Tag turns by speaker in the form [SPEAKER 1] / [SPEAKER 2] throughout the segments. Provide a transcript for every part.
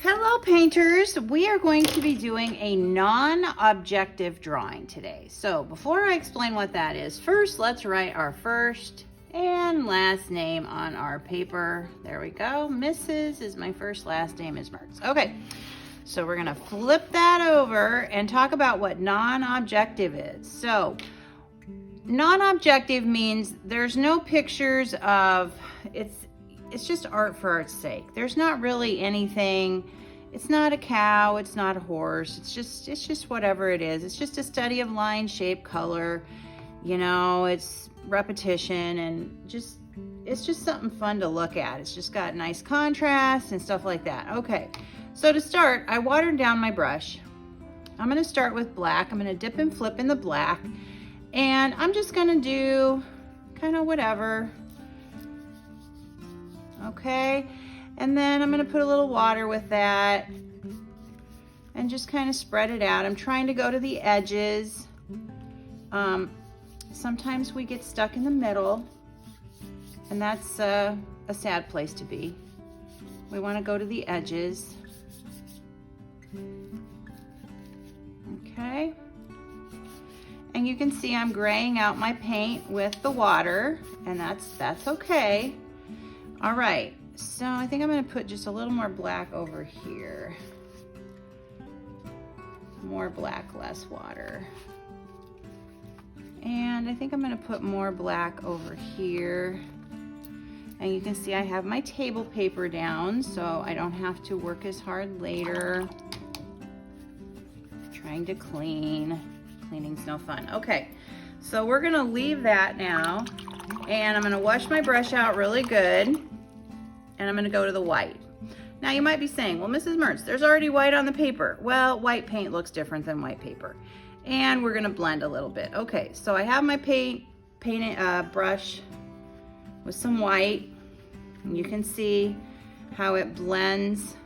[SPEAKER 1] Hello painters, we are going to be doing a non-objective drawing today. So before I explain what that is, first let's write our first and last name on our paper. There we go. Mrs. is my first, last name is Mertz. Okay, so we're gonna flip that over and talk about what non-objective is. So non-objective means there's no pictures of, it's just art for art's sake. There's not really anything. It's not a cow, it's not a horse. It's just whatever it is. It's just a study of line, shape, color. You know, it's repetition and it's just something fun to look at. It's just got nice contrast and stuff like that. Okay, so to start, I watered down my brush. I'm gonna start with black. I'm gonna dip and flip in the black. And I'm just gonna do kind of whatever. Okay, and then I'm gonna put a little water with that and just kind of spread it out. I'm trying to go to the edges. Sometimes we get stuck in the middle, and that's a sad place to be. We want to go to the edges. Okay, and you can see I'm graying out my paint with the water, and that's okay. All right, so I think I'm gonna put just a little more black over here. More black, less water. And I think I'm gonna put more black over here. And you can see I have my table paper down, so I don't have to work as hard later. Trying to clean. Cleaning's no fun. Okay, so we're gonna leave that now. And I'm gonna wash my brush out really good. And I'm gonna go to the white. Now you might be saying, well, Mrs. Mertz, there's already white on the paper. Well, white paint looks different than white paper. And we're gonna blend a little bit. Okay, so I have my brush with some white. And you can see how it blends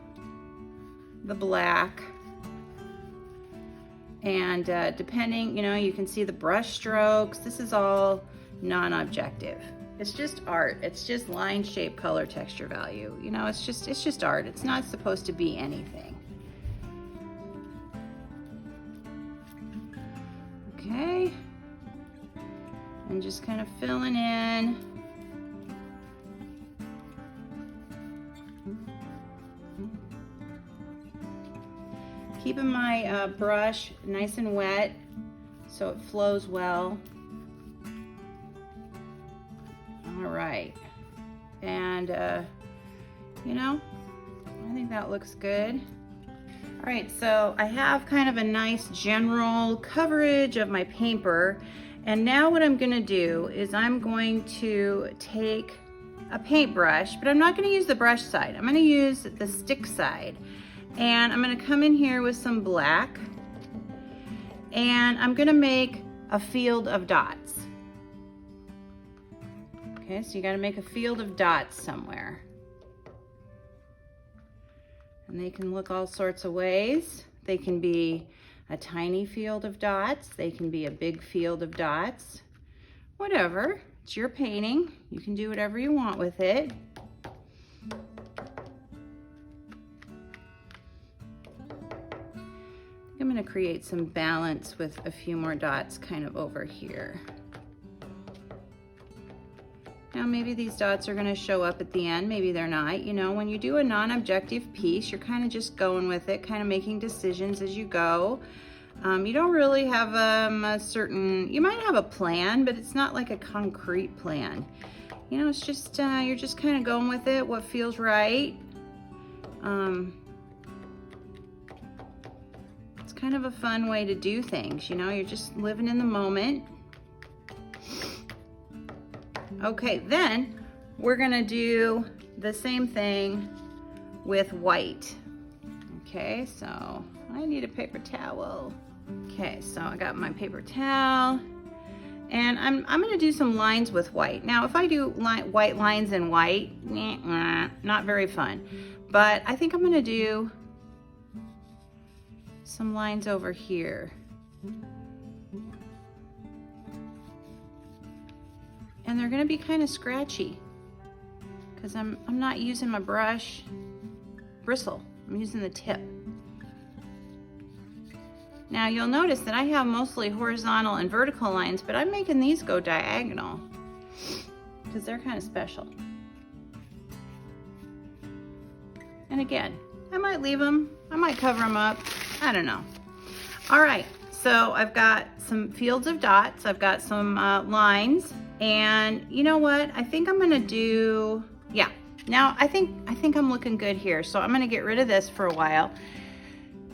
[SPEAKER 1] the black. And depending, you know, you can see the brush strokes. This is all non-objective. It's just art. It's just line, shape, color, texture, value. You know, it's just art. It's not supposed to be anything. Okay. And just kind of filling in. Keeping my brush nice and wet so it flows well. All right, and you know, I think that looks good. All right, so I have kind of a nice general coverage of my paper, and now what I'm gonna do is I'm going to take a paintbrush, but I'm not gonna use the brush side. I'm gonna use the stick side, and I'm gonna come in here with some black, and I'm gonna make a field of dots. Okay, so you got to make a field of dots somewhere. And they can look all sorts of ways. They can be a tiny field of dots. They can be a big field of dots. Whatever, it's your painting. You can do whatever you want with it. I'm going to create some balance with a few more dots kind of over here. Now maybe these dots are gonna show up at the end, maybe they're not. You know, when you do a non-objective piece, you're kind of just going with it, kind of making decisions as you go. You don't really have a certain, you might have a plan, but it's not like a concrete plan. You know, it's just, you're just kind of going with it, what feels right. It's kind of a fun way to do things, you know, you're just living in the moment. Okay, then we're gonna do the same thing with white. Okay, so I need a paper towel. Okay, so I got my paper towel, and I'm gonna do some lines with white. Now, if I do white lines in white, not very fun, but I think I'm gonna do some lines over here. And they're gonna be kind of scratchy because I'm not using my brush. bristle. I'm using the tip. Now you'll notice that I have mostly horizontal and vertical lines, but I'm making these go diagonal because they're kind of special. And again, I might leave them, I might cover them up, I don't know. All right, so I've got some fields of dots, I've got some lines, and you know what? I think I'm gonna do, yeah. Now I think I'm looking good here, so I'm gonna get rid of this for a while.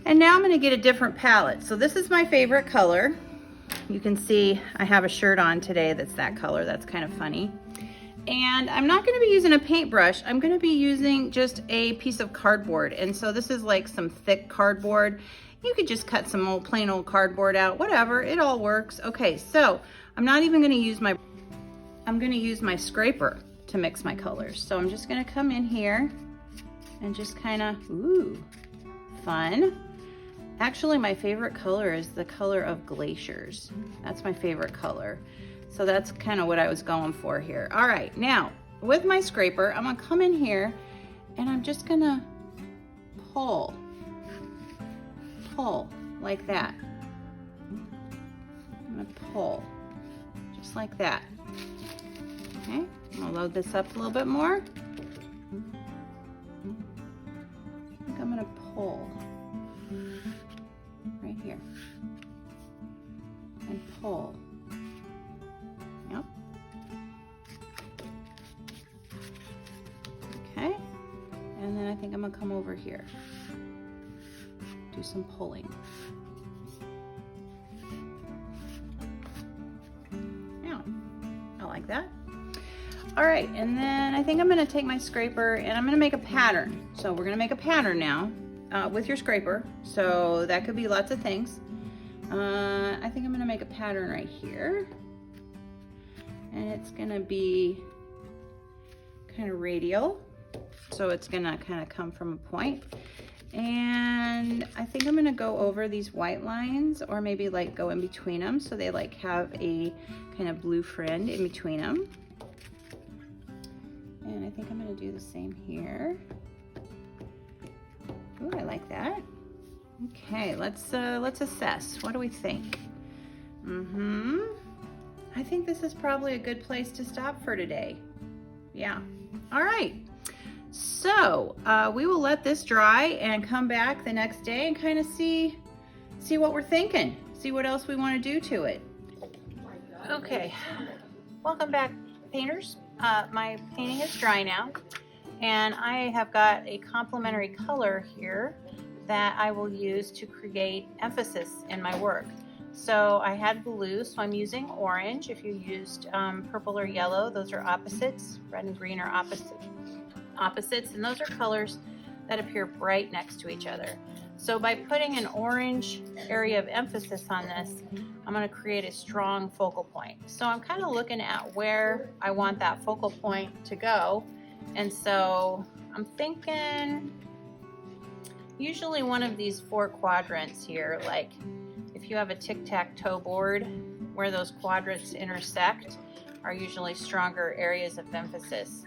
[SPEAKER 1] And now I'm gonna get a different palette. So this is my favorite color. You can see I have a shirt on today that's that color. That's kind of funny. And I'm not gonna be using a paintbrush. I'm gonna be using just a piece of cardboard. And so this is like some thick cardboard. You could just cut some old plain old cardboard out, whatever, it all works. Okay, so I'm not even gonna use I'm gonna use my scraper to mix my colors. So I'm just gonna come in here and just kinda, ooh, fun. Actually, my favorite color is the color of glaciers. That's my favorite color. So that's kind of what I was going for here. All right, now with my scraper, I'm gonna come in here and I'm just gonna pull like that. I'm gonna pull just like that. Okay, I'm gonna load this up a little bit more. I think I'm gonna pull right here and pull. Yep. Okay, and then I think I'm gonna come over here, do some pulling. Yeah, I like that. All right, and then I think I'm gonna take my scraper and I'm gonna make a pattern. So we're gonna make a pattern now with your scraper. So that could be lots of things. I think I'm gonna make a pattern right here. And it's gonna be kind of radial. So it's gonna kind of come from a point. And I think I'm gonna go over these white lines or maybe like go in between them so they like have a kind of blue friend in between them. And I think I'm gonna do the same here. Ooh, I like that. Okay, let's assess. What do we think? I think this is probably a good place to stop for today. Yeah. All right. So we will let this dry and come back the next day and kind of see what we're thinking. See what else we want to do to it. Okay. Welcome back, painters. My painting is dry now, and I have got a complementary color here that I will use to create emphasis in my work. So I had blue, so I'm using orange. If you used purple or yellow, those are opposites. Red and green are opposites, and those are colors that appear bright next to each other. So by putting an orange area of emphasis on this, I'm going to create a strong focal point. So I'm kind of looking at where I want that focal point to go. And so I'm thinking usually one of these 4 quadrants here, like if you have a tic-tac-toe board where those quadrants intersect, are usually stronger areas of emphasis.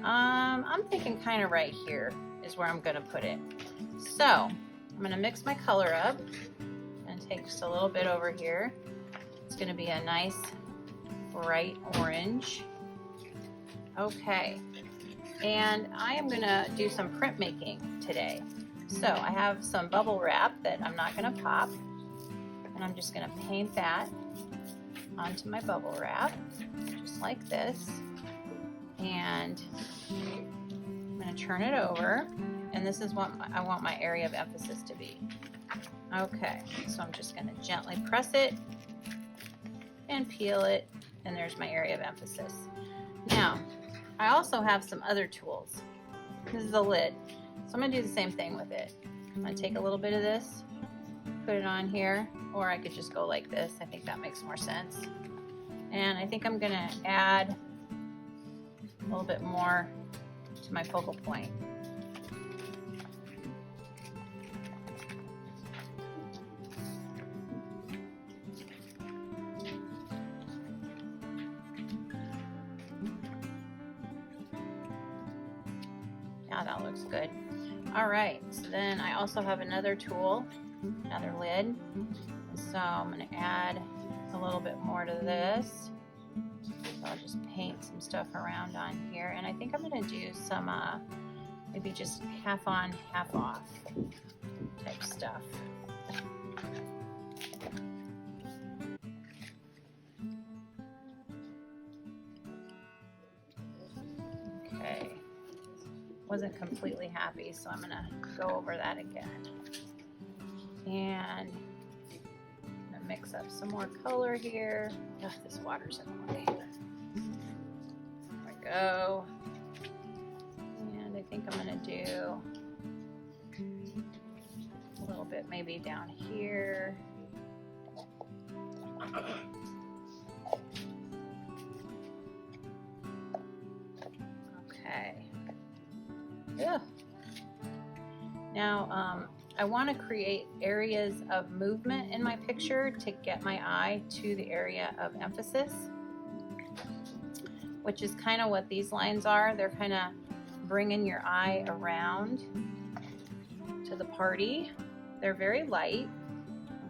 [SPEAKER 1] I'm thinking kind of right here is where I'm going to put it. So I'm going to mix my color up and take just a little bit over here. It's going to be a nice bright orange. Okay, and I am going to do some printmaking today. So I have some bubble wrap that I'm not going to pop, and I'm just going to paint that onto my bubble wrap just like this, and I'm going to turn it over, and this is what I want my area of emphasis to be. Okay, so I'm just going to gently press it and peel it, and there's my area of emphasis. Now I also have some other tools. This is a lid, so I'm going to do the same thing with it. I'm going to take a little bit of this, put it on here, or I could just go like this. I think that makes more sense. And I think I'm going to add a little bit more to my focal point. Yeah, that looks good. All right, so then I also have another tool, another lid. So I'm going to add a little bit more to this. So I'll just paint some stuff around on here. And I think I'm going to do some, maybe just half on, half off type stuff. Okay. Wasn't completely happy, so I'm going to go over that again. And I'm going to mix up some more color here. Ugh, this water's in the way. There we go. And I think I'm going to do a little bit maybe down here. Okay. Yeah. Now, I want to create areas of movement in my picture to get my eye to the area of emphasis, which is kind of what these lines are. They're kind of bringing your eye around to the party. They're very light,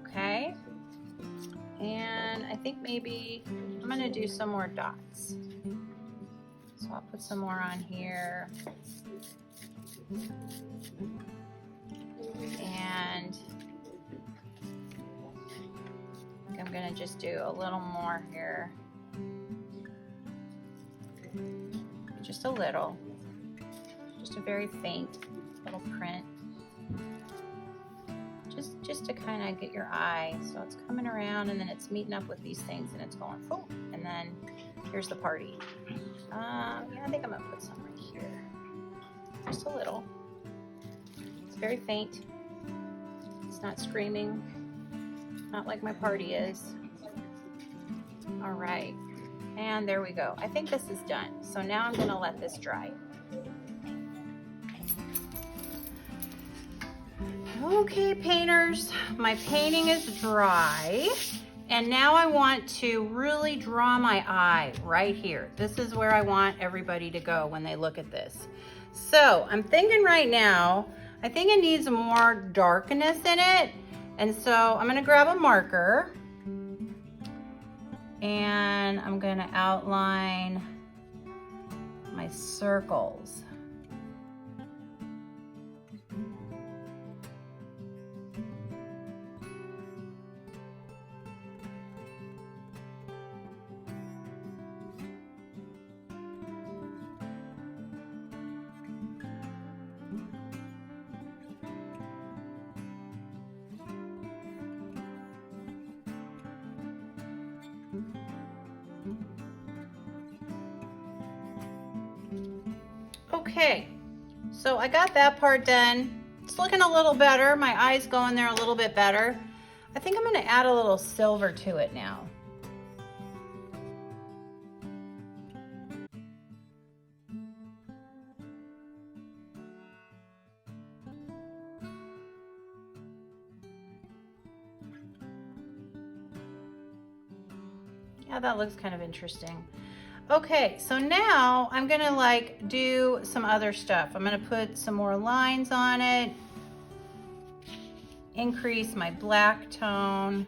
[SPEAKER 1] okay? And I think maybe I'm going to do some more dots. So I'll put some more on here. And I'm going to just do a little more here. Just a little. Just a very faint little print. Just to kind of get your eye. So it's coming around and then it's meeting up with these things and it's going, oh, and then here's the party. Yeah, I think I'm going to put some right here. Just a little. It's very faint. It's not screaming. Not like my party is. All right. And there we go. I think this is done. So now I'm going to let this dry. Okay, painters, my painting is dry. And now I want to really draw my eye right here. This is where I want everybody to go when they look at this. So I'm thinking right now, I think it needs more darkness in it. And so I'm gonna grab a marker and I'm gonna outline my circles. Okay, so I got that part done. It's looking a little better. My eye's going there a little bit better. I think I'm going to add a little silver to it now. Yeah, that looks kind of interesting. Okay, so now I'm gonna like do some other stuff. I'm gonna put some more lines on it, increase my black tone,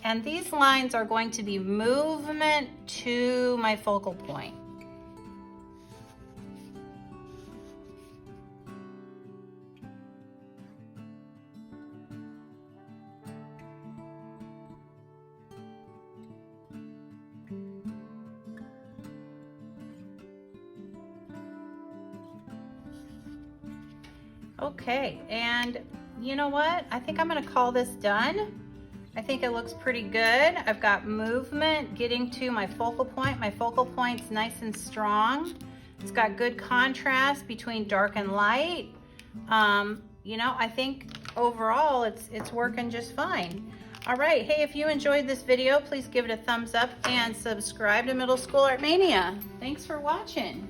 [SPEAKER 1] and these lines are going to be movement to my focal point. Okay, and you know what? I think I'm gonna call this done. I think it looks pretty good. I've got movement getting to my focal point. My focal point's nice and strong. It's got good contrast between dark and light. You know, I think overall it's working just fine. All right, hey, if you enjoyed this video, please give it a thumbs up and subscribe to Middle School Art Mania. Thanks for watching.